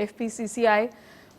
FPCCI,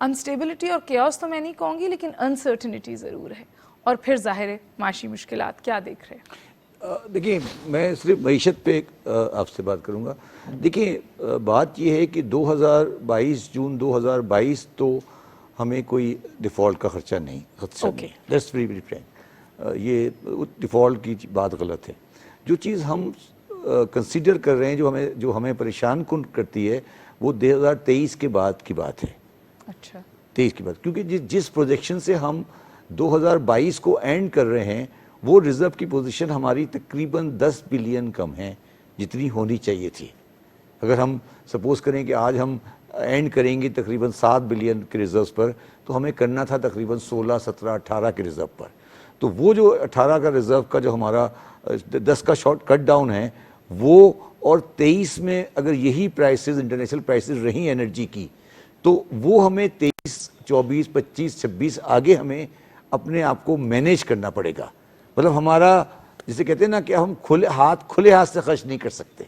instability اور caves تو میں نہیں کہوں گی لیکن انسرٹنٹی ضرور ہے, اور پھر ظاہر ہے معاشی مشکلات. کیا دیکھ رہے ہیں؟ دیکھیں میں صرف معیشت پہ آپ سے بات کروں گا. دیکھیں بات یہ ہے کہ 2022 جون 2022 تو ہمیں کوئی ڈیفالٹ کا خرچہ نہیں, خدشہ نہیں. لیٹس بی ویری فرینک, یہ ڈیفالٹ کی بات غلط ہے. جو چیز ہم کنسیڈر کر رہے ہیں, جو ہمیں پریشان کن کرتی ہے, وہ 2023 کے بعد کی بات ہے. اچھا 23 کے بعد, کیونکہ جس پروجیکشن سے ہم 2022 کو اینڈ کر رہے ہیں وہ ریزرو کی پوزیشن ہماری تقریباً 10 بلین کم ہے جتنی ہونی چاہیے تھی. اگر ہم سپوز کریں کہ آج ہم اینڈ کریں گے تقریباً 7 بلین کے ریزروز پر, تو ہمیں کرنا تھا تقریباً 16, 17, 18 کے ریزرو پر. تو وہ جو 18 کا ریزرو کا جو ہمارا 10 کا شارٹ کٹ ڈاؤن ہے وہ, اور 23 میں اگر یہی پرائسز انٹرنیشنل پرائسز رہیں انرجی کی, تو وہ ہمیں 23, 24, 25, 26 آگے ہمیں اپنے آپ کو مینیج کرنا پڑے گا. مطلب ہمارا جسے کہتے ہیں نا کہ ہم کھلے ہاتھ سے خرچ نہیں کر سکتے.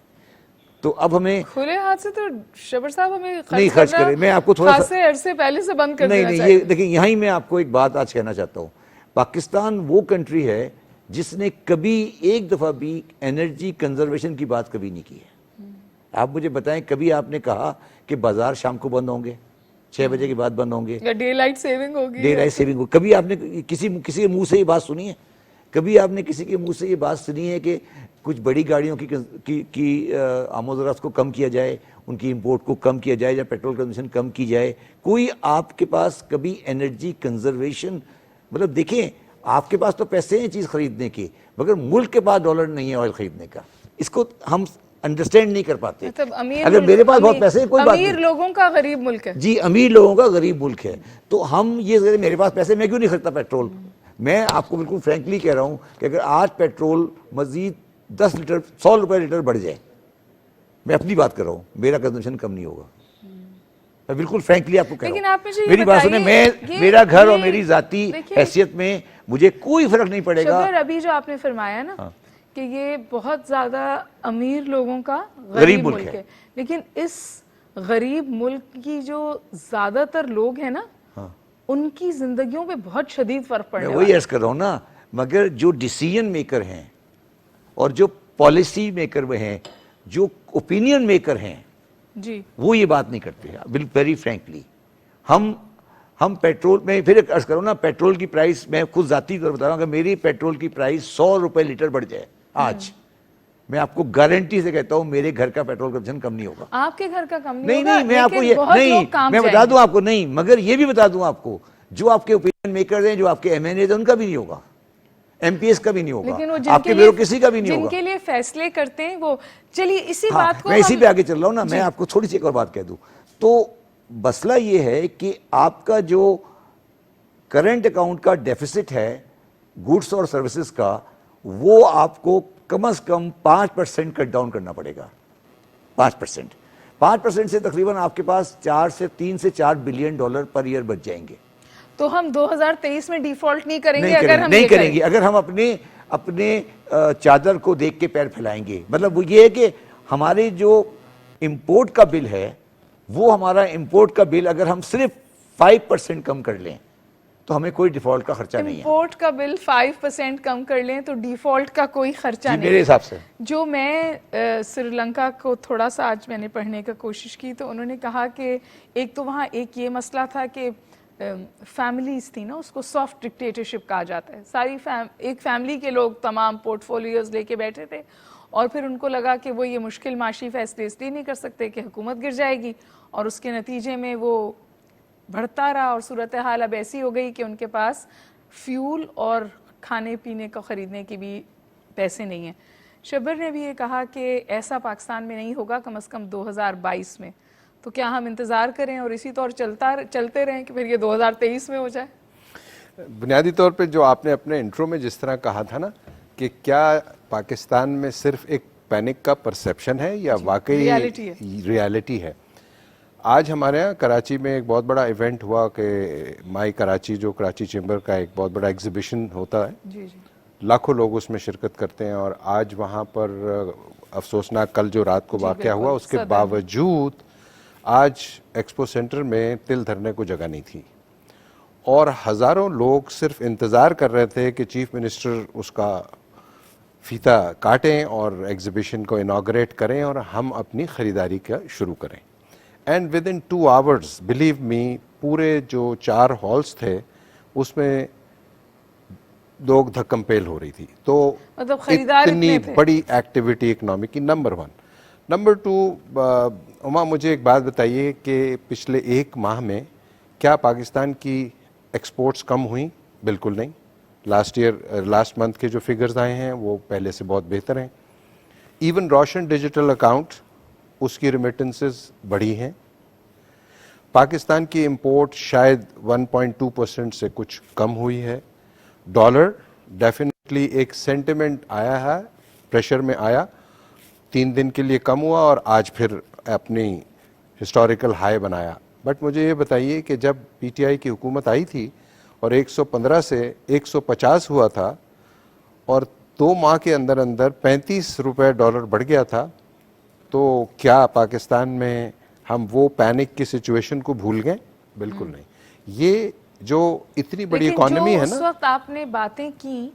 تو اب ہمیں کھلے ہاتھ سے تو شبر صاحب ہمیں نہیں خرچ کریں. میں آپ کو تھوڑا سا خاصے عرصے پہلے سے بند کر دینا نہیں چاہیے. یہ دیکھیں, یہاں میں آپ کو ایک بات آج کہنا چاہتا ہوں. پاکستان وہ کنٹری ہے جس نے کبھی ایک دفعہ بھی انرجی کنزرویشن کی بات کبھی نہیں کی ہے. آپ مجھے بتائیں کبھی آپ نے کہا کہ بازار شام کو بند ہوں گے, 6 بجے کے بعد بند ہوں گے, یا ڈے لائٹ سیونگ ہوگی, ڈے لائٹ سیونگ ہو, کبھی آپ نے کسی کے منہ سے یہ بات سنی ہے؟ کبھی آپ نے کسی کے منہ سے یہ بات سنی ہے کہ کچھ بڑی گاڑیوں کی آمد و رفت کو کم کیا جائے, ان کی امپورٹ کو کم کیا جائے, یا پیٹرول کنزمپشن کم کی جائے؟ کوئی آپ کے پاس کبھی انرجی کنزرویشن, مطلب دیکھیں آپ کے پاس تو پیسے ہیں چیز خریدنے کے, مگر ملک کے پاس ڈالر نہیں ہے آئل خریدنے کا. اس کو ہم انڈرسٹینڈ نہیں کر پاتے. اگر میرے پاس بہت پیسے ہیں کوئی بات نہیں, امیر لوگوں کا غریب ملک ہے. جی امیر لوگوں کا غریب ملک ہے. تو ہم یہ میرے پاس پیسے, میں کیوں نہیں خریدتا پیٹرول؟ میں آپ کو بالکل فرینکلی کہہ رہا ہوں کہ اگر آج پیٹرول مزید 10 لیٹر 100 روپے لیٹر بڑھ جائے, میں اپنی بات کر رہا ہوں, میرا کنزمپشن کم نہیں ہوگا. میں بالکل فرینکلی آپ کو کہہ رہا ہوں, میری بات سنیں, میرا گھر اور میری ذاتی حیثیت میں مجھے کوئی فرق نہیں پڑے گا. ابھی جو آپ نے فرمایا نا کہ یہ بہت زیادہ امیر لوگوں کا غریب ملک ہے, لیکن اس غریب ملک کی جو زیادہ تر لوگ ہیں نا, ان کی زندگیوں پہ بہت شدید فرق پڑنے والا ہے. میں وہی عرض کر رہا ہوں نا, مگر جو ڈیسیژن میکر ہیں اور جو پالیسی میکر وہ ہیں, جو اوپینین میکر ہیں, جی وہ یہ بات نہیں کرتے. ویری فرینکلی ہم پیٹرول میں پھر عرض کروں نا, پیٹرول کی پرائس میں خود ذاتی طور بتا رہا ہوں, اگر میری پیٹرول کی پرائس 100 روپے لیٹر بڑھ جائے آج, میں آپ کو گارنٹی سے کہتا ہوں میرے گھر کا پیٹرول کنزمپشن کم نہیں ہوگا. آپ کے گھر کا کم نہیں ہوگا. نہیں, میں آپ کو یہ نہیں, میں بتا دوں آپ کو, نہیں, مگر یہ بھی بتا دوں آپ کو, جو آپ کے اوپینین میکرز ہیں, جو آپ کے ایم این ایز ہیں, ان کا بھی نہیں ہوگا, ایم پی ایس کا بھی نہیں ہوگا, آپ کے بیوروکریسی کا بھی نہیں ہوگا. جن کے لیے فیصلے کرتے ہیں وہ. چلیے اسی بات کو میں اسی پہ آگے چل رہا ہوں نا. میں آپ کو تھوڑی سی ایک اور بات کہہ دوں. تو مسئلہ یہ ہے کہ آپ کا جو کرنٹ اکاؤنٹ کا ڈیفیسٹ ہے گوڈس اور سروسز کا, وہ آپ کو کم از کم 5% کٹ ڈاؤن کرنا پڑے گا. 5% سے تقریباً آپ کے پاس 3 سے 4 بلین ڈالر پر ایئر بچ جائیں گے. تو ہم 2023 میں ڈیفالٹ نہیں کریں گے اگر ہم اپنے چادر کو دیکھ کے پیر پھیلائیں گے. مطلب وہ یہ ہے کہ ہمارے جو امپورٹ کا بل ہے, وہ ہمارا امپورٹ کا بل اگر ہم صرف 5% کم کر لیں تو ہمیں کوئی ڈیفالٹ کا خرچہ نہیں ہے. امپورٹ کا بل 5% کم کر لیں تو ڈیفالٹ کا کوئی خرچہ نہیں. میرے حساب سے جو میں سری لنکا کو تھوڑا سا آج میں نے پڑھنے کا کوشش کی, تو انہوں نے کہا کہ ایک تو وہاں ایک یہ مسئلہ تھا کہ فیملیز تھی نا, اس کو سافٹ ڈکٹیٹرشپ کہا جاتا ہے. ساری ایک فیملی کے لوگ تمام پورٹ فولیوز لے کے بیٹھے تھے, اور پھر ان کو لگا کہ وہ یہ مشکل معاشی فیصلے اس لیے نہیں کر سکتے کہ حکومت گر جائے گی, اور اس کے نتیجے میں وہ بڑھتا رہا, اور صورتحال اب ایسی ہو گئی کہ ان کے پاس فیول اور کھانے پینے کو خریدنے کی بھی پیسے نہیں ہیں. شبر نے بھی یہ کہا کہ ایسا پاکستان میں نہیں ہوگا کم از کم 2022 میں. تو کیا ہم انتظار کریں اور اسی طور چلتے رہیں کہ پھر یہ 2023 میں ہو جائے؟ بنیادی طور پہ جو آپ نے اپنے انٹرو میں جس طرح کہا تھا نا کہ کیا پاکستان میں صرف ایک پینک کا پرسیپشن ہے یا واقعی ریالٹی ہے. آج ہمارے یہاں کراچی میں ایک بہت بڑا ایونٹ ہوا کہ مائی کراچی, جو کراچی چیمبر کا ایک بہت بڑا ایگزیبیشن ہوتا ہے, لاکھوں لوگ اس میں شرکت کرتے ہیں. اور آج وہاں پر افسوسناک کل جو رات کو واقعہ ہوا, اس کے باوجود آج ایکسپو سینٹر میں تل دھرنے کو جگہ نہیں تھی اور ہزاروں لوگ صرف انتظار کر رہے تھے کہ چیف منسٹر اس کا فیتا کاٹیں اور ایگزیبیشن کو انوگریٹ کریں اور ہم اپنی خریداری کا شروع کریں. And with in 2 hours believe me پورے جو 4 ہالس تھے اس میں لوگ دھکم پیل ہو رہی تھی. تو مطلب خریدار اتنی بڑی ایکٹیویٹی اکنامی کی. نمبر 1. نمبر 2, عما مجھے ایک بات بتائیے کہ پچھلے 1 ماہ میں کیا پاکستان کی ایکسپورٹس کم ہوئیں؟ بالکل نہیں. لاسٹ منتھ کے جو فگرز آئے ہیں وہ پہلے سے بہت بہتر ہیں. ایون روشن ڈیجیٹل اکاؤنٹ اس کی ریمیٹنسز بڑھی ہیں. پاکستان کی امپورٹ شاید 1.2% سے کچھ کم ہوئی ہے. ڈالر ڈیفینیٹلی ایک سینٹیمنٹ آیا ہے, پریشر میں آیا, 3 دن کے لیے کم ہوا اور آج پھر اپنی ہسٹوریکل ہائی بنایا. بٹ مجھے یہ بتائیے کہ جب پی ٹی آئی کی حکومت آئی تھی اور 115 سے 150 ہوا تھا اور 2 ماہ کے اندر اندر 35 روپے ڈالر بڑھ گیا تھا, تو کیا پاکستان میں ہم وہ پینک کی سچویشن کو بھول گئے؟ بالکل نہیں. یہ جو اتنی بڑی اکانومی ہے نا, اس وقت آپ نے باتیں کی,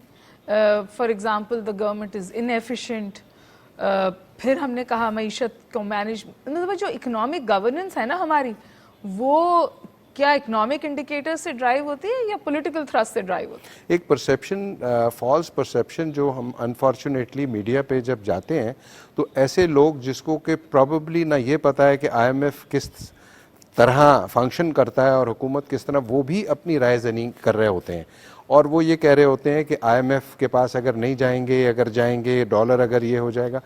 for example the government is inefficient, پھر ہم نے کہا معیشت کو مینیج, مطلب جو اکنامک گورننس ہے نا ہماری, وہ کیا اکنامک انڈیکیٹر سے ڈرائیو ہوتی ہے یا پولیٹیکل تھرسٹ سے ڈرائیو ہوتی ہے؟ ایک پرسیپشن, فالس پرسیپشن جو ہم انفارچونیٹلی میڈیا پہ جب جاتے ہیں تو ایسے لوگ جس کو کہ پروبیبلی نہ یہ پتا ہے کہ آئی ایم ایف کس طرح فنکشن کرتا ہے اور حکومت کس طرح, وہ بھی اپنی رائے زنی کر رہے ہوتے ہیں اور وہ یہ کہہ رہے ہوتے ہیں کہ آئی ایم ایف کے پاس اگر نہیں جائیں گے, اگر جائیں گے ڈالر اگر یہ ہو جائے گا.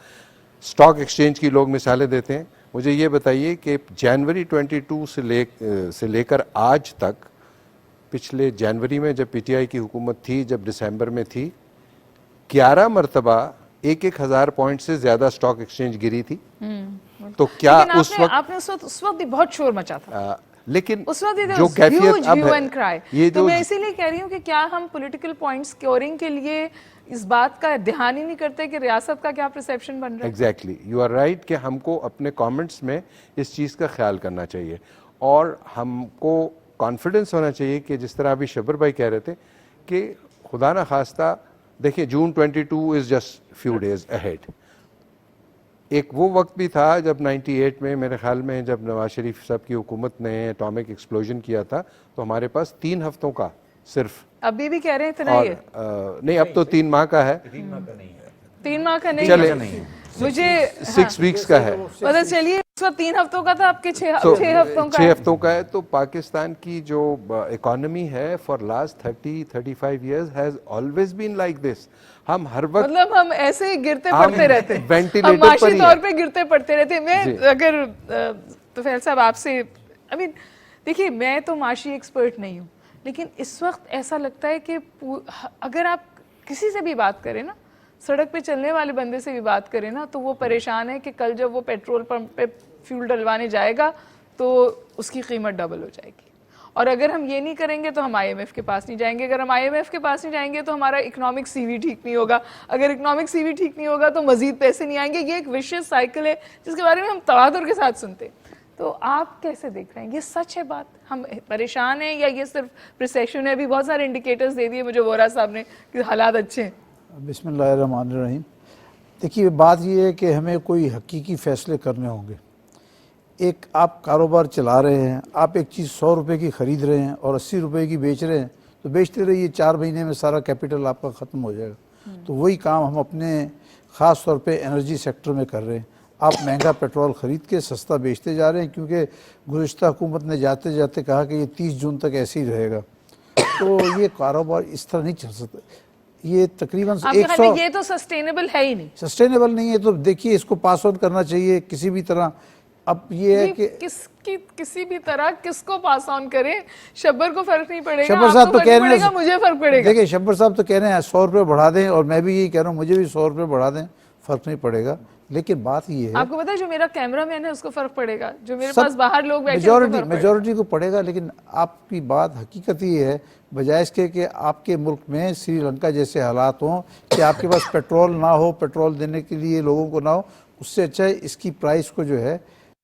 اسٹاک ایکسچینج کی لوگ مثالیں دیتے ہیں. مجھے یہ بتائیے کہ جنوری 22 سے لے کر آج تک, پچھلے جنوری میں جب پی ٹی آئی کی حکومت تھی, جب دسمبر میں تھی, 11 مرتبہ 1,000 پوائنٹ سے زیادہ اسٹاک ایکسچینج گری تھی. تو کیا اس وقت آپ نے اس وقت بھی بہت شور مچا تھا, لیکن اس وقت جو کیفیت اب ہے, یہ تو میں اسی لیے کہہ رہی ہوں کہ کیا ہم پولیٹیکل پوائنٹ سکیورنگ کے لیے اس بات کا دھیان ہی نہیں کرتے کہ ریاست کا کیا پرسیپشن بن رہا ہے؟ ایگزیکٹلی, یو آر رائٹ کہ ہم کو اپنے کامنٹس میں اس چیز کا خیال کرنا چاہیے اور ہم کو کانفیڈنس ہونا چاہیے کہ جس طرح ابھی شبر بھائی کہہ رہے تھے کہ خدا نہ خواستہ دیکھیں June 22 is just few days ahead. ایک وہ وقت بھی تھا جب 98 میں میرے خیال میں جب نواز شریف صاحب کی حکومت نے ایٹامک ایکسپلوژن کیا تھا تو ہمارے پاس 3 ہفتوں کا صرف, ابھی بھی کہہ رہے ہیں اتنا ہی ہے, نہیں اب تو 3 ماہ کا ہے, 3 ماہ کا نہیں, چلے مجھے 6 ویکس کا ہے. پتہ چلیے اس وقت 3 ہفتوں کا تھا, آپ کے 6 ہفتوں کا 6 ہفتوں کا ہے. تو پاکستان کی جو اکانومی ہے for last 30-35 years has always been like this. ہم ہر وقت مطلب ہم ایسے ہی گرتے پڑتے رہتے ہیں, وینٹیلیٹر ہم معاشی طور پہ گرتے پڑتے رہتے ہیں. میں اگر طفیل صاحب آپ سے, دیکھیے میں تو معاشی ایکسپرٹ نہیں ہوں, لیکن اس وقت ایسا لگتا ہے کہ اگر آپ کسی سے بھی بات کریں نا, سڑک پہ چلنے والے بندے سے بھی بات کریں نا, تو وہ پریشان ہے کہ کل جب وہ پیٹرول پمپ پہ فیول ڈلوانے جائے گا تو اس کی قیمت ڈبل ہو جائے گی. اور اگر ہم یہ نہیں کریں گے تو ہم آئی ایم ایف کے پاس نہیں جائیں گے, اگر ہم آئی ایم ایف کے پاس نہیں جائیں گے تو ہمارا اکنامک سی وی ٹھیک نہیں ہوگا, اگر اکنامک سی وی ٹھیک نہیں ہوگا تو مزید پیسے نہیں آئیں گے. یہ ایک وشیس سائیکل ہے جس کے بارے میں ہم تواتر کے ساتھ سنتے ہیں. تو آپ کیسے دیکھ رہے ہیں, یہ سچ ہے بات, ہم پریشان ہیں یا یہ صرف پرسیپشن ہے؟ ابھی بہت سارے انڈیکیٹرز دے دیے مجھے وورا صاحب نے کہ حالات اچھے ہیں. بسم اللہ الرحمن الرحیم. دیکھیے بات یہ ہے کہ ہمیں کوئی حقیقی فیصلے کرنے ہوں گے. ایک آپ کاروبار چلا رہے ہیں, آپ ایک چیز 100 روپے کی خرید رہے ہیں اور 80 روپے کی بیچ رہے ہیں, تو بیچتے رہیے, 4 مہینے میں سارا کیپٹل آپ کا ختم ہو جائے گا. تو وہی کام ہم اپنے خاص طور پہ انرجی سیکٹر میں کر رہے ہیں. آپ مہنگا پیٹرول خرید کے سستا بیچتے جا رہے ہیں, کیونکہ گزشتہ حکومت نے جاتے جاتے کہا کہ یہ 30 جون تک ایسے ہی رہے گا. تو یہ کاروبار اس طرح نہیں چل سکتا. یہ تقریباً 100, یہ تو سسٹینیبل ہے ہی نہیں, سسٹینیبل نہیں ہے. تو دیکھیے اس کو پاس آن کرنا چاہیے کسی بھی طرح. اب یہ ہے کہ کسی بھی طرح کس کو پاس آن کریں, شبر کو فرق نہیں پڑے گا, شبر صاحب تو کہہ رہے ہیں, مجھے فرق پڑے گا. دیکھیں شبر صاحب تو کہہ رہے ہیں 100 روپے بڑھا دیں, اور میں بھی یہی کہہ رہا ہوں مجھے بھی 100 روپے بڑھا دیں, فرق نہیں پڑے گا. لیکن بات یہ ہے, آپ کو پتا ہے جو میرا کیمرہ مین ہے اس کو فرق پڑے گا, جو میرے پاس باہر لوگ بیٹھے میجورٹی کو پڑے گا. لیکن آپ کی بات حقیقت یہ ہے, بجائے اس کے کہ آپ کے ملک میں سری لنکا جیسے حالات ہوں کہ آپ کے پاس پیٹرول نہ ہو, پیٹرول دینے کے لیے لوگوں کو نہ ہو, اس سے اچھا ہے اس کی پرائس کو جو ہے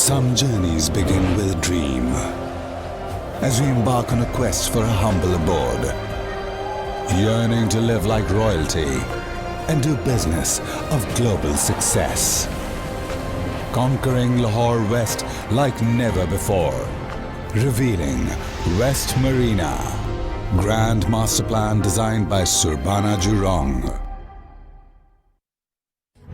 Some journeys begin with a dream. As we embark on a quest for a humble abode, yearning to live like royalty and do business of global success. Conquering Lahore West like never before. Revealing West Marina. Grand master plan designed by Surbana Jurong.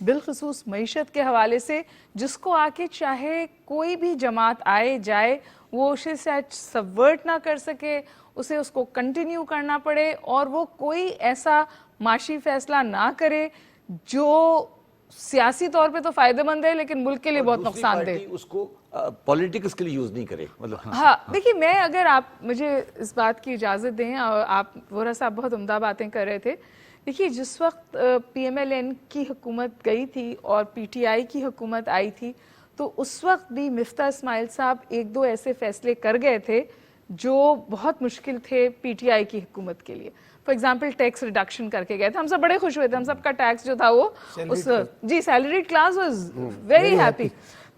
بالخصوص معیشت کے حوالے سے جس کو آ کے چاہے کوئی بھی جماعت آئے جائے وہ اسے سبورٹ نہ کر سکے, اسے اس کو کنٹینیو کرنا پڑے, اور وہ کوئی ایسا معاشی فیصلہ نہ کرے جو سیاسی طور پہ تو فائدہ مند ہے لیکن ملک کے لیے بہت نقصان دہ. اس کو پولیٹکس کے لیے یوز نہیں کرے. مطلب ہاں دیکھیے, میں اگر آپ مجھے اس بات کی اجازت دیں, اور آپ وورا صاحب بہت عمدہ باتیں کر رہے تھے. دیکھیے, جس وقت پی ایم ایل این کی حکومت گئی تھی اور پی ٹی آئی کی حکومت آئی تھی, تو اس وقت بھی مفتاح اسماعیل صاحب ایک دو ایسے فیصلے کر گئے تھے جو بہت مشکل تھے پی ٹی آئی کی حکومت کے لیے. فار ایگزامپل ٹیکس ریڈکشن کر کے گئے تھے, ہم سب بڑے خوش ہوئے تھے, ہم سب کا ٹیکس جو تھا وہ جی salaried class was very happy.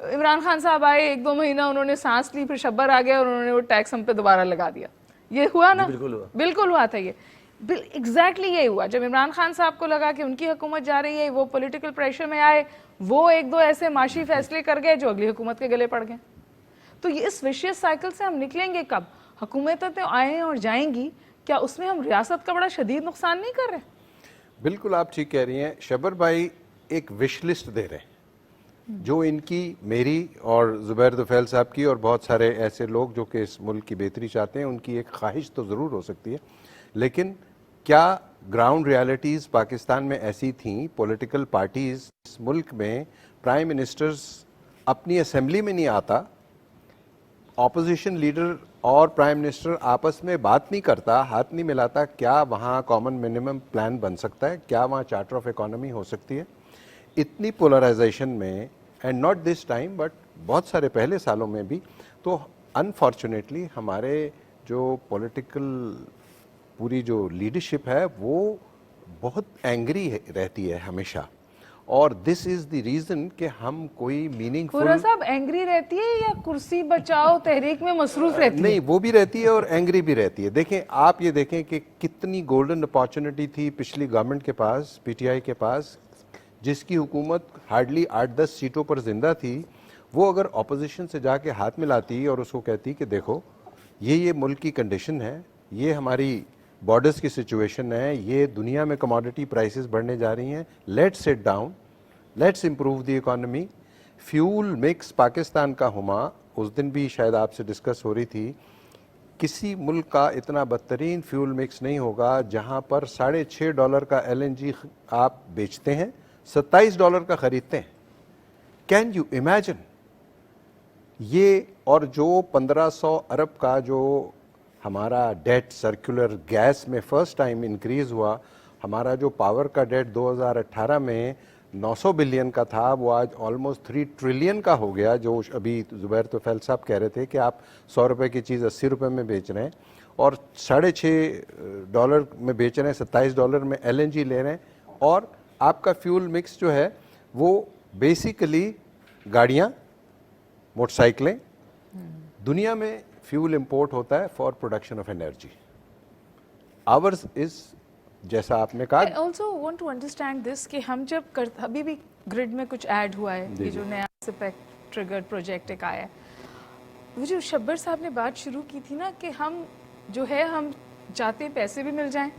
Imran Khan صاحب آئے, ایک دو مہینہ انہوں نے سانس لی, پھر شبر آ گیا اور انہوں نے وہ ٹیکس ہم پہ دوبارہ لگا دیا. یہ ہوا نا, بالکل ہوا تھا. یہ ایگزیکٹلی یہی ہوا. جب عمران خان صاحب کو لگا کہ ان کی حکومت جا رہی ہے, وہ پولیٹیکل پریشر میں آئے, وہ ایک دو ایسے معاشی فیصلے کر گئے جو اگلی حکومت کے گلے پڑ گئے. تو یہ اس وشیس سائیکل سے ہم نکلیں گے کب؟ حکومتیں تو آئیں اور جائیں گی, کیا اس میں ہم ریاست کا بڑا شدید نقصان نہیں کر رہے؟ بالکل آپ ٹھیک کہہ رہی ہیں. شبر بھائی ایک وش لسٹ دے رہے ہیں جو ان کی, میری اور زبیر طفیل صاحب کی اور بہت سارے ایسے لوگ جو کہ اس ملک کی بہتری چاہتے ہیں, ان کی ایک خواہش تو ضرور ہو سکتی ہے, لیکن کیا گراؤنڈ ریالٹیز پاکستان میں ایسی تھیں؟ پولیٹیکل پارٹیز اس ملک میں, پرائم منسٹرز اپنی اسمبلی میں نہیں آتا, اپوزیشن لیڈر اور پرائم منسٹر آپس میں بات نہیں کرتا, ہاتھ نہیں ملاتا, کیا وہاں کامن منیمم پلان بن سکتا ہے؟ کیا وہاں چارٹر آف اکانومی ہو سکتی ہے؟ اتنی پولرائزیشن میں, and not this time but بہت سارے پہلے سالوں میں بھی, تو انفارچونیٹلی ہمارے جو پولیٹیکل پوری جو لیڈرشپ ہے وہ بہت اینگری رہتی ہے ہمیشہ, اور دس از دی ریزن کہ ہم کوئی میننگ پورا صاحب اینگری رہتی ہے یا کرسی بچاؤ تحریک میں مصروف رہتی ہے؟ نہیں, وہ بھی رہتی ہے اور اینگری بھی رہتی ہے. دیکھیں, آپ یہ دیکھیں کہ کتنی گولڈن اپارچونٹی تھی پچھلی گورنمنٹ کے پاس, پی ٹی آئی کے پاس, جس کی حکومت ہارڈلی 8-10 سیٹوں پر زندہ تھی. وہ اگر اپوزیشن سے جا کے ہاتھ ملاتی اور اس کو کہتی کہ دیکھو یہ ملک کی کنڈیشن ہے, یہ ہماری بارڈرز کی سچویشن ہے, یہ دنیا میں کموڈٹی پرائسز بڑھنے جا رہی ہیں, let's sit down, let's improve the economy. Fuel mix Pakistan کا ہما, اس دن بھی شاید آپ سے ڈسکس ہو رہی تھی, کسی ملک کا اتنا بدترین فیول مکس نہیں ہوگا جہاں پر $6.5 کا LNG آپ بیچتے ہیں, $27 کا خریدتے ہیں. کین یو امیجن یہ؟ اور جو 1500 ارب کا جو ہمارا ڈیٹ سرکولر گیس میں فرسٹ ٹائم انکریز ہوا, ہمارا جو پاور کا ڈیٹ 2018 میں 900 بلین کا تھا, وہ آج آلموسٹ 3 ٹریلین کا ہو گیا. جو ابھی زبیر طفیل صاحب کہہ رہے تھے کہ آپ $100 کی چیز $80 میں بیچ رہے ہیں اور $6.5 میں بیچ رہے ہیں, $27 میں LNG لے رہے ہیں, اور آپ کا فیول مکس جو ہے وہ بیسیکلی گاڑیاں, موٹر سائیکلیں. دنیا میں فیول امپورٹ ہوتا ہے for production of energy. Ours is, جیسا آپ نے کہا. I also want to understand this کہ ہم جب ابھی بھی گریڈ میں کچھ ایڈ ہوا ہے, یہ جو نیا سپیکٹ ٹریگر پروجیکٹ ایک آیا ہے, وہ جو شبر صاحب نے بات شروع کی تھی نا کہ ہم جو ہے ہم چاہتے ہیں پیسے بھی مل جائیں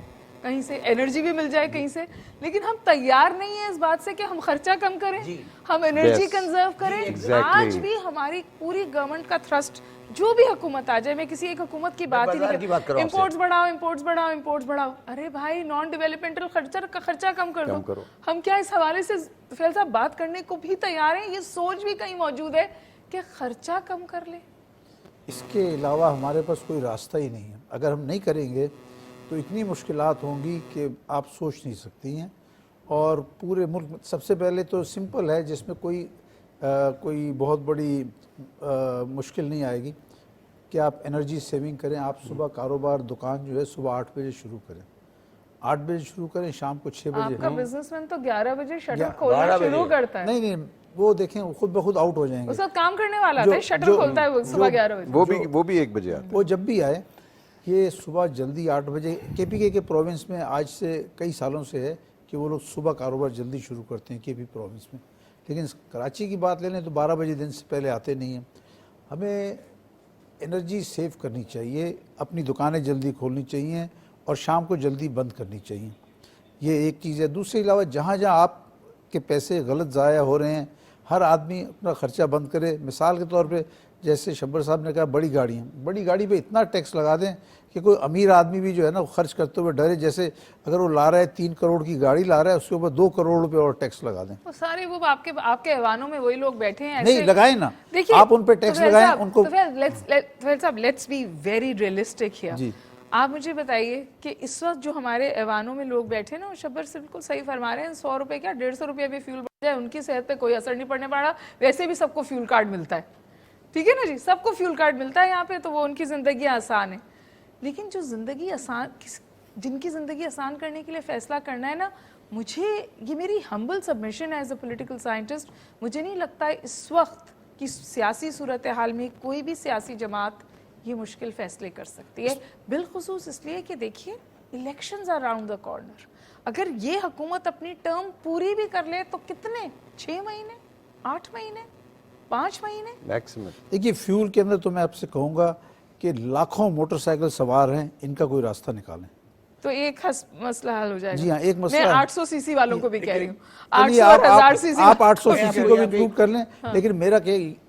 کہیں سے, انرجی بھی مل جائے کہیں سے, لیکن ہم تیار نہیں ہیں اس بات سے کہ ہم خرچہ کم کریں, ہم انرجی کنزرو کریں. آج بھی ہماری پوری گورنمنٹ کا تھرسٹ, جو بھی حکومت آ جائے, میں کسی ایک حکومت کی بات ہی نہیں کروں, امپورٹس بڑھاؤ, امپورٹس بڑھاؤ, امپورٹس بڑھاؤ. ارے بھائی, نان ڈیولپمنٹل خرچہ کم کر دو. ہم کیا اس حوالے سے فیل صاحب بات کرنے کو بھی تیار ہیں؟ یہ سوچ بھی کہیں موجود ہے کہ خرچہ کم کر لیں؟ اس کے علاوہ ہمارے پاس کوئی راستہ ہی نہیں ہے. اگر ہم نہیں کریں گے تو اتنی مشکلات ہوں گی کہ آپ سوچ نہیں سکتی ہیں. اور پورے ملک میں سب سے پہلے تو سمپل ہے, جس میں کوئی بہت بڑی مشکل نہیں آئے گی, کہ آپ انرجی سیونگ کریں. آپ صبح کاروبار, دکان جو ہے صبح 8 بجے شروع کریں, 8 بجے شروع کریں, شام کو 6 بجے. آپ کا بزنس مین تو 11 بجے شٹر کھولنا شروع کرتا ہے. نہیں, وہ دیکھیں خود بخود آؤٹ ہو جائیں گے. اس وقت کام کرنے والا تھا, شٹر کھولتا ہے صبح 11 بجے, وہ بھی 1 بجے آتا ہے. وہ جب بھی آئے, یہ صبح جلدی 8 بجے. KPK کے پروونس میں آج سے کئی سالوں سے ہے کہ وہ لوگ صبح کاروبار جلدی شروع کرتے ہیں KP پروونس میں. لیکن کراچی کی بات لے لیں تو 12 بجے دن سے پہلے آتے نہیں ہیں. ہمیں انرجی سیو کرنی چاہیے, اپنی دکانیں جلدی کھولنی چاہیے اور شام کو جلدی بند کرنی چاہیے. یہ ایک چیز ہے. دوسرے علاوہ جہاں جہاں آپ کے پیسے غلط ضائع ہو رہے ہیں. ہر آدمی اپنا خرچہ بند کرے. مثال کے طور پہ جیسے شبر صاحب نے کہا بڑی گاڑیاں, بڑی گاڑی پہ اتنا ٹیکس لگا دیں کہ کوئی امیر آدمی بھی جو ہے نا وہ خرچ کرتے ہوئے ڈرے. جیسے اگر وہ لا رہا ہے 3 کروڑ کی گاڑی لا رہا ہے, اس کے اوپر 2 کروڑ روپے اور ٹیکس لگا دیں. وہ سارے وہ آپ کے ایوانوں میں وہی لوگ بیٹھے ہیں. نہیں لگائیں نا, دیکھیے آپ ان پہ ٹیکس لگائیں ان کو. Let's be very realistic here. آپ مجھے بتائیے کہ اس وقت جو ہمارے ایوانوں میں لوگ بیٹھے نا, شبر سے بالکل صحیح فرما رہے ہیں, 100 روپے کیا 150 روپے بھی فیول بڑھ جائے ان کی صحت پہ کوئی اثر نہیں پڑنے والا. ویسے بھی سب کو فیول کارڈ ملتا ہے, ٹھیک ہے نا جی, سب کو فیول کارڈ ملتا ہے یہاں پہ, تو وہ ان کی زندگی آسان ہے. لیکن جو زندگی آسان, جن کی زندگی آسان کرنے کے لیے فیصلہ کرنا ہے نا, مجھے یہ میری humble submission as a political scientist, مجھے نہیں لگتا ہے اس وقت کی سیاسی صورتحال میں کوئی بھی سیاسی جماعت یہ مشکل فیصلے کر سکتی ہے. بالخصوص اس لیے کہ دیکھیے elections are round the corner. اگر یہ حکومت اپنی ٹرم پوری بھی کر لے تو کتنے, 6 مہینے, 8 مہینے, 5 مہینے میکسیمم. دیکھیے فیول کے اندر تو میں آپ سے کہوں گا کہ لاکھوں موٹر سائیکل سوار ہیں, ان کا کوئی راستہ نکالیں تو ایک مسئلہ حل ہو جائے گا. جی ہاں, ایک مسئلہ. میں 800 سی سی والوں کو بھی کہہ رہی ہوں, چلیے 800 اور 1000 سی سی آپ 800 سی سی کو بھی انکلوڈ کر لیں. لیکن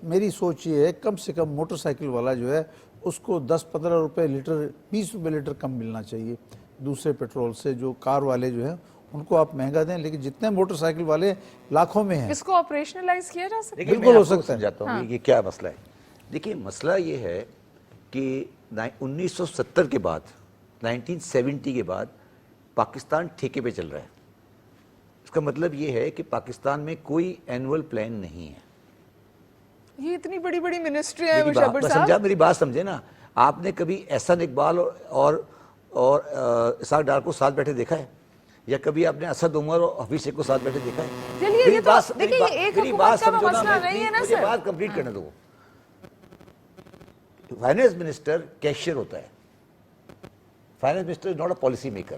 میری سوچ یہ ہے کم سے کم موٹر سائیکل والا جو ہے اس کو 10-15 روپے لیٹر, 20 روپے لیٹر کم ملنا چاہیے دوسرے پیٹرول سے. جو کار والے جو ہیں ان کو آپ مہنگا دیں, لیکن جتنے موٹر سائیکل والے لاکھوں میں ہیں اس کو آپریشنلائز کیا جا سکتا ہے. بالکل ہو سکتا ہے. سمجھاتا ہوں یہ کیا مسئلہ ہے. دیکھیے مسئلہ یہ ہے کہ 1970 کے بعد, 1970 کے بعد پاکستان ٹھیکے پہ چل رہا ہے. اس کا مطلب یہ ہے کہ پاکستان میں کوئی اینول پلان نہیں ہے. یہ اتنی بڑی بڑی منسٹری ہے مشبر صاحب. میری بات سمجھے نا, آپ نے کبھی احسان اقبال اور اسحاق ڈار کو ساتھ بیٹھے دیکھا ہے, یا کبھی آپ نے اسد عمر اور حفیظ شیخ کو ساتھ بیٹھے دیکھا ہے؟ چلیے یہ تو دیکھیے یہ ایک حکومت کا مسئلہ نہیں ہے نا مجھے سر. بات کمپلیٹ کرنے دو. فائنانس منسٹر کیشیئر ہوتا ہے. Finance minister is not a policy maker.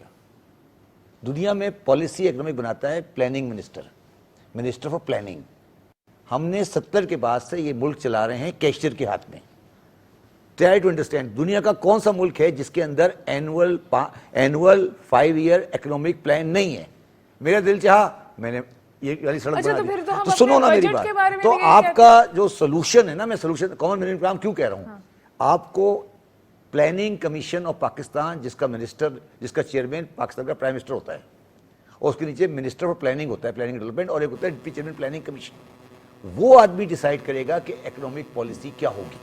دنیا میں پالیسی اکنامک بناتا ہے planning minister, minister for planning. ہم نے 70 کے بعد سے یہ ملک چلا رہے ہیں کیشیئر کے ہاتھ میں. ٹرائی ٹو انڈرسٹینڈ, دنیا کا کون سا ملک ہے جس کے اندر اینول 5 ایئر اکنامک پلان نہیں ہے؟ میرا دل چاہا میں نے یہ والی سڑک بنا دی. تو سنو نا میری بات. تو آپ کا جو سولوشن ہے نا, میں سولوشن کامن مینیمم پروگرام کیوں کہہ رہا ہوں, آپ کو پلاننگ کمیشن آف پاکستان جس کا منسٹر, جس کا چیئرمین پاکستان کا پرائم منسٹر ہوتا ہے, اور اس کے نیچے منسٹر فار پلاننگ ہوتا ہے, پلاننگ ڈیولپمنٹ, اور ایک ہوتا ہے ڈپٹی چیئرمین پلاننگ کمیشن. وہ آدمی ڈیسائیڈ کرے گا کہ اکنامک پالیسی کیا ہوگی.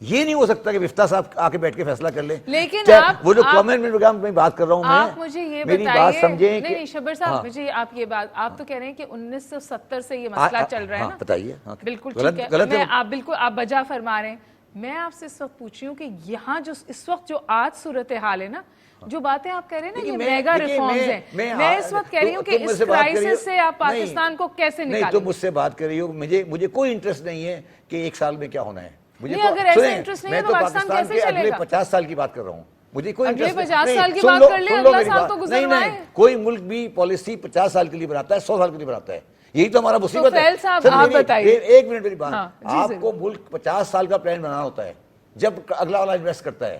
یہ نہیں ہو سکتا کہ مفتاح صاحب آ کے بیٹھ کے فیصلہ کر لیں. لیکن وہ جو کامن پروگرام میں بات کر رہا ہوں, آپ مجھے یہ بتائیے. نہیں شبر صاحب, مجھے آپ یہ بات, آپ تو کہہ رہے ہیں کہ 1970 سے یہ مسئلہ چل رہا ہے نا. بتائیے. بالکل ٹھیک ہے, میں آپ بالکل آپ بجا فرما رہے ہیں. میں آپ سے اس وقت پوچھ رہی ہوں کہ یہاں جو اس وقت جو آج صورتحال ہے نا, جو باتیں آپ کہہ رہے ہیں نا یہ میگا ریفارمز ہیں, میں اس وقت کہہ رہی ہوں کہ اس کرائسس سے آپ پاکستان کو کیسے نکالیں. نہیں, تو مجھ سے بات کر رہی ہو, مجھے کوئی انٹرسٹ نہیں ہے کہ ایک سال میں کیا ہونا ہے. نہیں, اگر ایسا انٹرسٹ نہیں ہے تو پاکستان کیسے چلے گا؟ 50 سال کی بات کر رہا ہوں. مجھے کوئی اگلے 50 سال کی بات کر لیں, اگلا سال تو گزر رہا ہے. کوئی ملک بھی پالیسی 50 سال کے لیے بناتا ہے, 100 سال کے لیے بناتا ہے. یہی تو ہمارا مصیبت ہے. آپ بتائیے. ایک منٹ میری بات. آپ کو ملک 50 سال کا پلان بنانا ہوتا ہے جب اگلا والا انویسٹ کرتا ہے.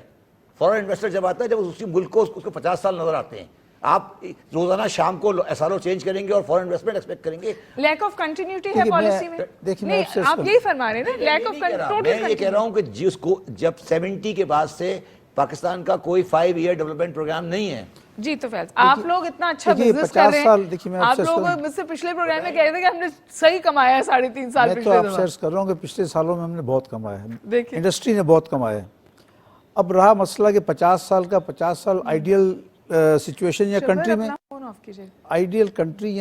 فورن انویسٹر جب آتا ہے جب اسی ملک کو اس کو 50 سال نظر آتے ہیں. آپ روزانہ شام کو ایس آر او چینج کریں گے اور فورن انویسٹمنٹ ایکسپیکٹ کریں گے. لیک آف کنٹینیوٹی ہے پالیسی میں. دیکھیے آپ یہی فرما رہے ہیں نا, لیک آف کنٹینیوٹی. میں یہ کہہ رہا ہوں کہ جس کو جب 70 کے بعد سے پاکستان کا کوئی 5 ایئر ڈیولپمنٹ پروگرام نہیں ہے. جی تو فیض, آپ لوگ اتنا اچھا بزنس کر رہے ہیں. آپ لوگ مجھ سے پچھلے پروگرام میں کہہ رہے تھے کہ ہم نے صحیح کمایا ہے 3.5 سال. میں تو آپ سے عرض کر رہا ہوں کہ پچھلے سالوں میں ہم نے بہت کمایا ہے, انڈسٹری نے بہت کمایا ہے. اب رہا مسئلہ کہ 50 سال کا 50 سال آئیڈیل سچویشن یا کنٹری میں, آئیڈیل کنٹری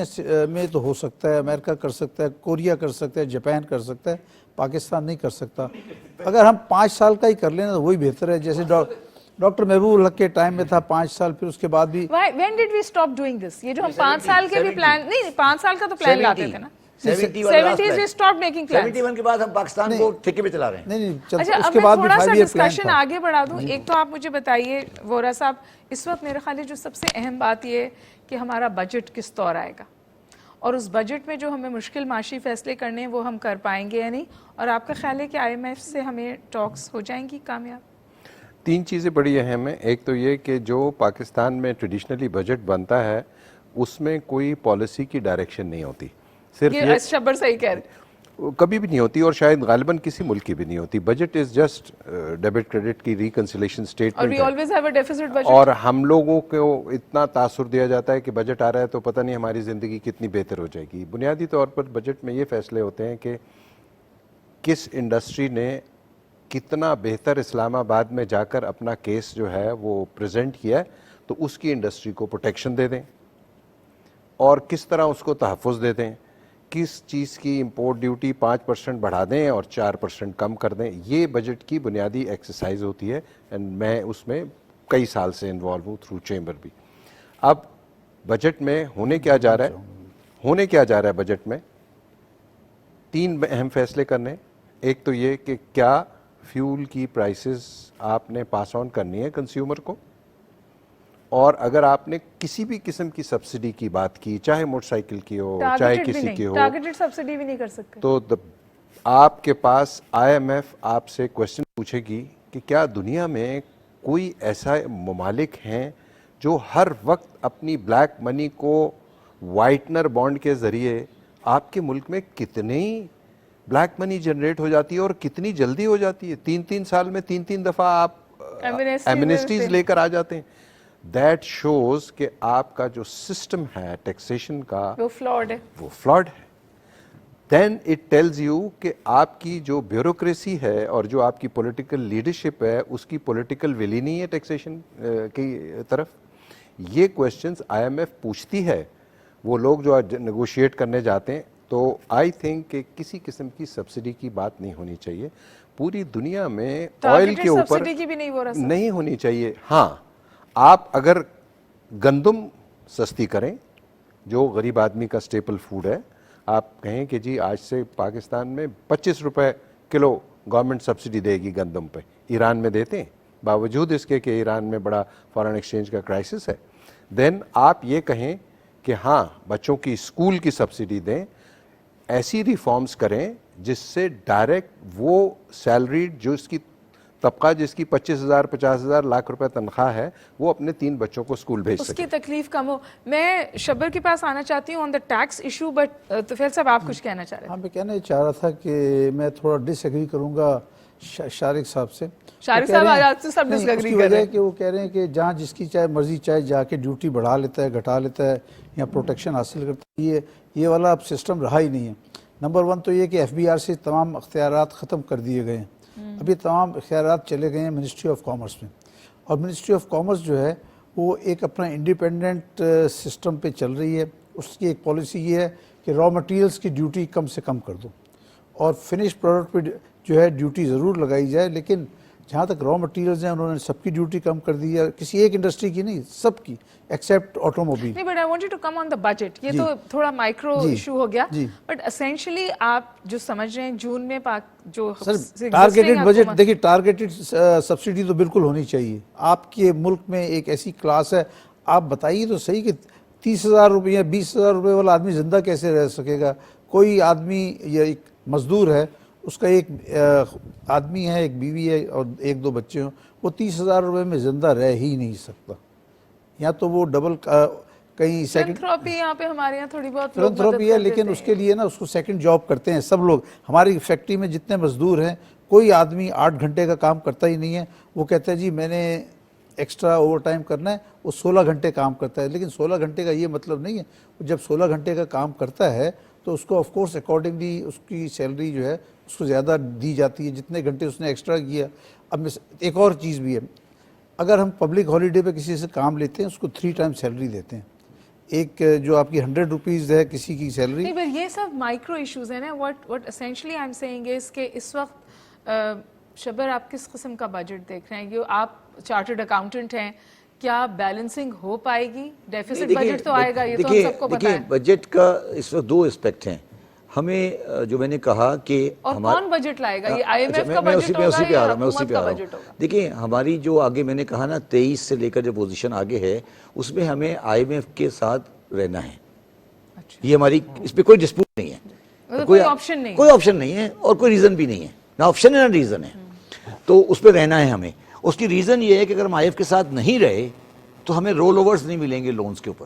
میں تو ہو سکتا ہے, امریکہ کر سکتا ہے, کوریا کر سکتا ہے, جاپان کر سکتا ہے, پاکستان نہیں کر سکتا. اگر ہم 5 سال کا ہی کر لیں تو وہی بہتر ہے. جیسے ڈاکٹر محبوب الحق کے ٹائم میں تھا 5 سال, پھر اس کے بعد بھی. When did we stop doing this? یہ جو ہم 5 سال کے بھی پلان, نہیں 5 سال کا تو پلان لاتے تھے نا. 70s we stopped making plans. 71 کے بعد ہم پاکستان کو ٹھیکے پہ چلا رہے ہیں. نہیں, اچھا اب میں تھوڑا سا ڈسکشن آگے بڑھا دوں. ایک تو آپ مجھے بتائیے وورا صاحب, اس وقت میرے خیال ہے جو سب سے اہم بات یہ ہے کہ ہمارا بجٹ کس طور آئے گا, اور اس بجٹ میں جو ہمیں مشکل معاشی فیصلے کرنے ہیں وہ ہم کر پائیں گے یا نہیں, اور آپ کا خیال ہے کہ IMF سے ہمیں ٹاکس ہو جائیں گی کامیاب؟ 3 چیزیں بڑی اہم ہیں. ایک تو یہ کہ جو پاکستان میں ٹریڈیشنلی بجٹ بنتا ہے اس میں کوئی پالیسی کی ڈائریکشن نہیں ہوتی. صرف یہ شبر صحیح کہہ رہے کبھی بھی نہیں ہوتی, اور شاید غالباً کسی ملک کی بھی نہیں ہوتی. Budget is just debit credit کی ریکنسیلیشن اور اسٹیٹمنٹ we ہے. always have a deficit budget. اور ہم لوگوں کو اتنا تاثر دیا جاتا ہے کہ بجٹ آ رہا ہے تو پتہ نہیں ہماری زندگی کتنی بہتر ہو جائے گی. بنیادی طور پر بجٹ میں یہ فیصلے ہوتے ہیں کہ کس انڈسٹری نے کتنا بہتر اسلام آباد میں جا کر اپنا کیس جو ہے وہ پریزنٹ کیا ہے, تو اس کی انڈسٹری کو پروٹیکشن دے دیں اور کس طرح اس کو تحفظ دے دیں, کس چیز کی امپورٹ ڈیوٹی 5% بڑھا دیں اور 4% کم کر دیں. یہ بجٹ کی بنیادی ایکسرسائز ہوتی ہے, اینڈ میں اس میں کئی سال سے انوالو ہوں تھرو چیمبر بھی. اب بجٹ میں ہونے کیا جا رہا ہے بجٹ میں 3 اہم فیصلے کرنے. ایک تو یہ کہ کیا فیول کی پرائسز آپ نے پاس آن کرنی ہے کنزیومر کو, اور اگر آپ نے کسی بھی قسم کی سبسڈی کی بات کی, چاہے موٹر سائیکل کی ہو چاہے کسی کی ہو, ٹارگیٹڈ سبسڈی بھی نہیں کر سکتے, تو آپ کے پاس IMF آپ سے کوشچن پوچھے گی کہ کیا دنیا میں کوئی ایسا ممالک ہیں جو ہر وقت اپنی بلیک منی کو وائٹنر بانڈ کے ذریعے, آپ کے ملک میں کتنی بلیک منی جنریٹ ہو جاتی ہے اور کتنی جلدی ہو جاتی ہے. 3 سال میں 3 دفعہ آپ ایمنسٹیز لے کر آ جاتے ہیں. دیٹ شوز کہ آپ کا جو سسٹم ہے ٹیکسیشن کا وہ فلاڈ ہے, وہ فلاڈ ہے. دین اٹ ٹیلز یو کہ آپ کی جو بیوروکریسی ہے اور جو آپ کی پولیٹیکل لیڈرشپ ہے اس کی پولیٹیکل ول ہی نہیں ہے ٹیکسیشن کی طرف. یہ کویسچنز IMF پوچھتی ہے وہ لوگ جو نیگوشیٹ کرنے جاتے ہیں. تو آئی تھنک کہ کسی قسم کی سبسڈی کی بات نہیں ہونی چاہیے پوری دنیا میں. آئل کے اوپر نہیں ہونی چاہیے. ہاں, آپ اگر گندم سستی کریں جو غریب آدمی کا سٹیپل فوڈ ہے, آپ کہیں کہ جی آج سے پاکستان میں 25 روپے کلو گورنمنٹ سبسڈی دے گی گندم پہ. ایران میں دیتے ہیں باوجود اس کے کہ ایران میں بڑا فارن ایکسچینج کا کرائسس ہے. دین آپ یہ کہیں کہ ہاں بچوں کی اسکول کی سبسڈی دیں. ایسی ریفارمز کریں جس سے ڈائریکٹ وہ سیلریڈ جو اس کی طبقہ جس کی 25,000 50,000 لاکھ روپے تنخواہ ہے وہ اپنے 3 بچوں کو اسکول بھیج سکے, اس کی تکلیف کم ہو. میں شبر کے پاس آنا چاہتی ہوں آن دا ٹیکس ایشو, بٹ طفیل صاحب آپ کچھ کہنا چاہ رہے ہیں. ہاں, میں کہنا یہ چاہ رہا تھا کہ میں تھوڑا ڈس ایگری کروں گا شارق صاحب سے. شارق صاحب آج سے سب ڈس ایگری کر رہے ہیں کہ وہ کہہ رہے ہیں کہ جہاں جس کی چاہے مرضی چاہے جا کے ڈیوٹی بڑھا لیتا ہے گھٹا لیتا ہے یا پروٹیکشن حاصل کرتا ہے. یہ والا اب سسٹم رہا ہی نہیں ہے. نمبر 1 تو یہ کہ FBR سے تمام اختیارات ختم کر دیے گئے ہیں. اب یہ تمام اختیارات چلے گئے ہیں منسٹری آف کامرس میں, اور منسٹری آف کامرس جو ہے وہ ایک اپنا انڈیپینڈنٹ سسٹم پہ چل رہی ہے. اس کی ایک پالیسی یہ ہے کہ را مٹیریلز کی ڈیوٹی کم سے کم کر دو, اور فنش پروڈکٹ پہ جو ہے ڈیوٹی ضرور لگائی جائے, لیکن جہاں تک را مٹیریلز ہیں انہوں نے سب کی ڈیوٹی کم کر دی ہے, کسی ایک انڈسٹری کی نہیں, سب کی ایکسیپٹ آٹو موبائل. نہیں, but I want you to come on the budget. یہ تو تھوڑا مائکرو ایشو ہو گیا, بٹ اسینشلی آپ جو سمجھ رہے ہیں جون میں جو ٹارگیٹڈ بجٹ, دیکھیے ٹارگیٹڈ سبسڈی تو بالکل ہونی چاہیے. آپ کے ملک میں ایک ایسی کلاس ہے, آپ بتائیے تو صحیح کہ 30,000 روپے یا 20,000 روپے والا آدمی زندہ کیسے رہ سکے گا. کوئی آدمی یا ایک مزدور ہے, اس کا ایک آدمی ہے, ایک بیوی ہے اور 1-2 بچے ہوں, وہ 30,000 روپے میں زندہ رہ ہی نہیں سکتا. یا تو وہ ڈبل کہیں سیکنڈ یہاں پہ ہمارے یہاں تھوڑی بہت فلنتھروپی ہے, لیکن اس کے لیے نا اس کو سیکنڈ جاب کرتے ہیں سب لوگ. ہماری فیکٹری میں جتنے مزدور ہیں کوئی آدمی 8 گھنٹے کا کام کرتا ہی نہیں ہے. وہ کہتا ہے جی میں نے ایکسٹرا اوور ٹائم کرنا ہے, وہ 16 گھنٹے کام کرتا ہے. لیکن 16 گھنٹے کا یہ مطلب نہیں ہے, جب 16 گھنٹے کا کام کرتا ہے تو اس کو آف کورس اکارڈنگلی اس کی سیلری جو ہے اس کو زیادہ دی جاتی ہے جتنے گھنٹے اس نے ایکسٹرا کیا. اب ایک اور چیز بھی ہے, اگر ہم پبلک ہالیڈے پہ کسی سے کام لیتے ہیں اس کو 3 ٹائم سیلری دیتے ہیں. ایک جو آپ کی 100 روپیز ہے کسی کی سیلری. نہیں, پر یہ سب مائکرو ایشوز ہیں نا. what essentially I'm saying is کہ اس وقت شبر آپ کس قسم کا بجٹ دیکھ رہے ہیں؟ یہ آپ چارٹرڈ اکاؤنٹنٹ ہیں, کیا بیلنسنگ ہو پائے گی؟ ڈیفیسٹ بجٹ تو آئے گا, یہ تو ہم سب کو پتہ ہے. بجٹ کا اس وقت 2 اسپیکٹ ہیں. ہمیں جو میں نے کہا کہ اور کون بجٹ لائے گا؟ یہ IMF کا بجٹ ہوگا یا حکومت کا بجٹ ہوگا؟ دیکھیں ہماری جو آگے میں نے کہا نا 23 سے لے کر جو پوزیشن آگے ہے اس میں ہمیں IMF کے ساتھ رہنا ہے. یہ ہماری اس پہ کوئی ڈسپیوٹ نہیں ہے, کوئی آپشن نہیں, کوئی آپشن نہیں ہے اور کوئی ریزن بھی نہیں ہے. نہ آپشن ہے نہ ریزن ہے, تو اس پہ رہنا ہے ہمیں. اس کی ریزن یہ ہے کہ اگر ہم IMF کے ساتھ نہیں رہے تو ہمیں رول اوورز نہیں ملیں گے لونز کے اوپر.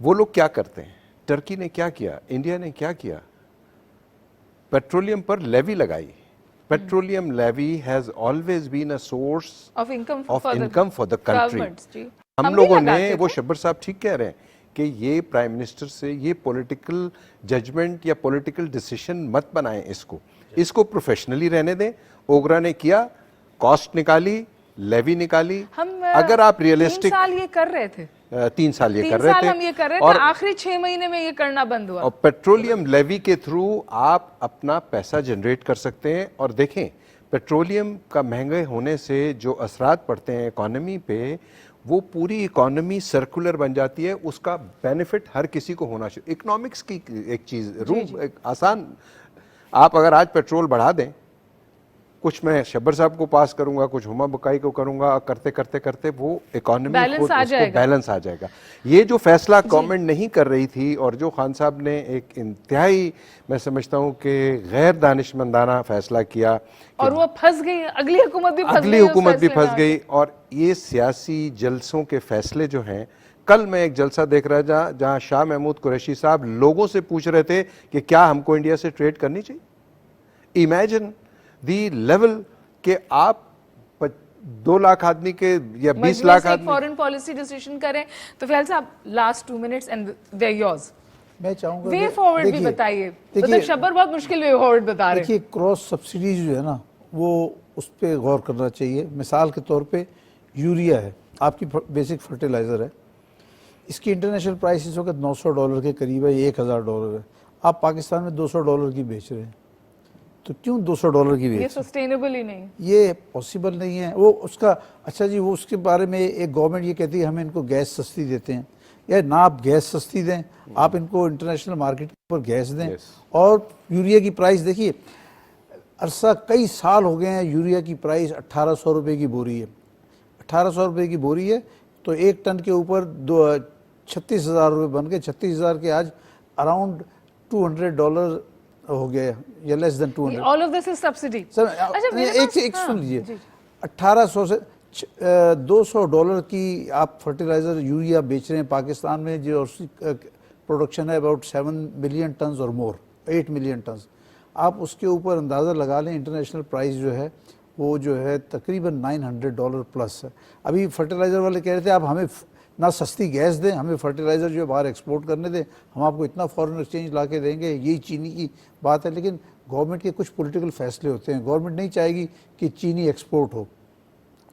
وہ لوگ کیا کرتے ہیں؟ ٹرکی نے کیا کیا، انڈیا نے کیا کیا؟ پیٹرولیم پر لیوی لگائی. Petroleum levy has always been a source of income for the country. جی ہم لوگوں نے، وہ شبر صاحب ٹھیک کہہ رہے ہیں کہ یہ پرائم منسٹر سے یہ پولیٹیکل ججمنٹ یا پولیٹیکل ڈیسیشن مت بنائیں، اس کو پروفیشنلی رہنے دیں. اوگرا نے کیا، کاسٹ نکالی، لیوی نکالی. ہم اگر آپ ریئلسٹک 3 سال یہ کر رہے تھے، 3 سال یہ 3 کر رہے سال تھے، ہم یہ کر رہے اور تھے، آخری 6 مہینے میں یہ کرنا بند ہوا. اور پیٹرولیم لیوی کے تھرو آپ اپنا پیسہ جنریٹ کر سکتے ہیں. اور دیکھیں پیٹرولیم کا مہنگے ہونے سے جو اثرات پڑتے ہیں اکانومی پہ، وہ پوری اکانومی سرکولر بن جاتی ہے. اس کا بینیفٹ ہر کسی کو ہونا چاہیے. اکنامکس کی ایک چیز ایک آسان، آپ اگر آج پیٹرول بڑھا دیں، کچھ میں شبر صاحب کو پاس کروں گا، کچھ ہما بکائی کو کروں گا، کرتے کرتے کرتے وہ اکانومی خود اس کو بیلنس آ جائے گا. یہ جو فیصلہ گورنمنٹ نہیں کر رہی تھی، اور جو خان صاحب نے ایک انتہائی میں سمجھتا ہوں کہ غیر دانشمندانہ فیصلہ کیا، اور وہ پھنس گئی، اگلی حکومت بھی پھنس گئی. اور یہ سیاسی جلسوں کے فیصلے جو ہیں، کل میں ایک جلسہ دیکھ رہا جہاں شاہ محمود قریشی صاحب لوگوں سے پوچھ رہے تھے کہ کیا ہم کو انڈیا سے ٹریڈ کرنی چاہیے. امیجن دی لیول کہ آپ 2 لاکھ آدمی کے یا 20 لاکھ آدمی فورن پالیسی ڈیسیشن کریں. تو فیل صاحب last 2 minutes and they are yours. میں چاہوں گا وے فارورڈ بھی بتائیے. مطلب شبر بہت مشکل وے فارورڈ بتا رہے ہیں. دیکھیے کراس سبسڈیز جو ہے نا، وہ اس پہ غور کرنا چاہیے. مثال کے طور پہ یوریا ہے، آپ کی بیسک فرٹیلائزر ہے، اس کی انٹرنیشنل پرائس اس وقت $900 کے قریب ہے، $1000 ہے. آپ پاکستان میں $200 کی بیچ رہے ہیں، تو کیوں $200 کی بیچ؟ یہ سسٹینیبل ہی نہیں، یہ پاسبل نہیں ہے. وہ اس کا اچھا جی، وہ اس کے بارے میں ایک گورنمنٹ یہ کہتی ہے ہم ان کو گیس سستی دیتے ہیں. یا نہ آپ گیس سستی دیں، آپ ان کو انٹرنیشنل مارکیٹ پر گیس دیں. اور یوریا کی پرائس دیکھیے، عرصہ کئی سال ہو گئے ہیں، یوریا کی پرائس $1800 کی بوری ہے. $1800 کی بوری ہے، تو 1 ٹن کے اوپر $36,000 بن گئے. 36,000 کے آج اراؤنڈ $200 ہو گیا، یا لیس دین 200. all of this is subsidy. ایک سن لیجیے، 1800 سے $200 کی آپ فرٹیلائزر یوریا بیچ رہے ہیں پاکستان میں، جو پروڈکشن ہے اباؤٹ 7 ملین ٹنز اور مور، 8 ملین ٹنز. آپ اس کے اوپر اندازہ لگا لیں، انٹرنیشنل پرائس جو ہے وہ جو ہے تقریباً $900 پلس ہے. ابھی فرٹیلائزر والے کہہ رہے تھے آپ ہمیں نہ سستی گیس دیں، ہمیں فرٹیلائزر جو ہے باہر ایکسپورٹ کرنے دیں، ہم آپ کو اتنا فورن ایکسچینج لا کے دیں گے. یہی چینی کی بات ہے. لیکن گورنمنٹ کے کچھ پولیٹیکل فیصلے ہوتے ہیں. گورنمنٹ نہیں چاہے گی کہ چینی ایکسپورٹ ہو،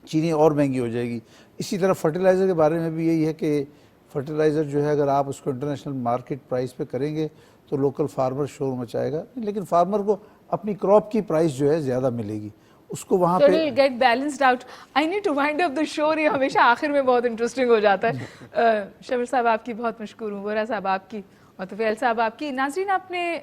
چینی اور مہنگی ہو جائے گی. اسی طرح فرٹیلائزر کے بارے میں بھی یہی ہے کہ فرٹیلائزر جو ہے اگر آپ اس کو انٹرنیشنل مارکیٹ پرائس پہ کریں گے تو لوکل فارمر شور مچائے گا. لیکن فارمر کو اپنی کراپ کی پرائس جو ہے زیادہ ملے گی، اس کو وہاں پہ get balanced out. I need to wind up the show. یہ ہمیشہ آخر میں بہت انٹرسٹنگ ہو جاتا ہے. شبر صاحب آپ کی بہت مشکور ہوں، ورا صاحب آپ کی، اور طفیل صاحب آپ کی. ناظرین آپ نے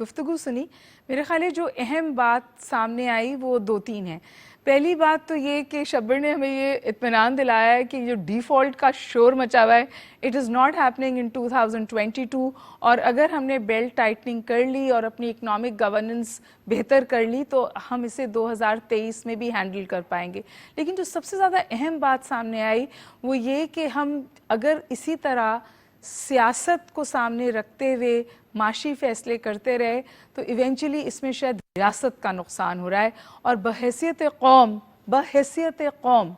گفتگو سنی. میرے خیال ہے جو اہم بات سامنے آئی وہ 2-3 ہیں. پہلی بات تو یہ کہ شبر نے ہمیں یہ اطمینان دلایا ہے کہ جو ڈیفالٹ کا شور مچا ہوا ہے it is not happening in 2022. اور اگر ہم نے بیلٹ ٹائٹننگ کر لی اور اپنی اکنامک گورننس بہتر کر لی تو ہم اسے 2023 میں بھی ہینڈل کر پائیں گے. لیکن جو سب سے زیادہ اہم بات سامنے آئی وہ یہ کہ ہم اگر اسی طرح سیاست کو سامنے رکھتے ہوئے معاشی فیصلے کرتے رہے تو ایونچولی اس میں شاید ریاست کا نقصان ہو رہا ہے. اور بحیثیت قوم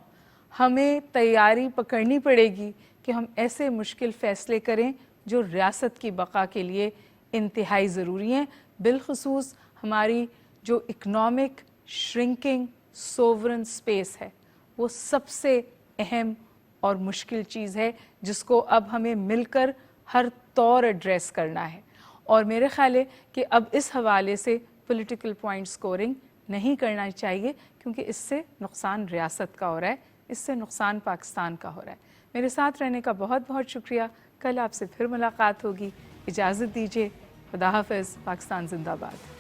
ہمیں تیاری پکڑنی پڑے گی کہ ہم ایسے مشکل فیصلے کریں جو ریاست کی بقا کے لیے انتہائی ضروری ہیں. بالخصوص ہماری جو اکنامک شرنکنگ سوورن سپیس ہے وہ سب سے اہم اور مشکل چیز ہے جس کو اب ہمیں مل کر ہر طور ایڈریس کرنا ہے. اور میرے خیال ہے کہ اب اس حوالے سے پولیٹیکل پوائنٹ سکورنگ نہیں کرنا چاہیے کیونکہ اس سے نقصان ریاست کا ہو رہا ہے، اس سے نقصان پاکستان کا ہو رہا ہے. میرے ساتھ رہنے کا بہت بہت شکریہ. کل آپ سے پھر ملاقات ہوگی. اجازت دیجیے. خدا حافظ. پاکستان زندہ باد.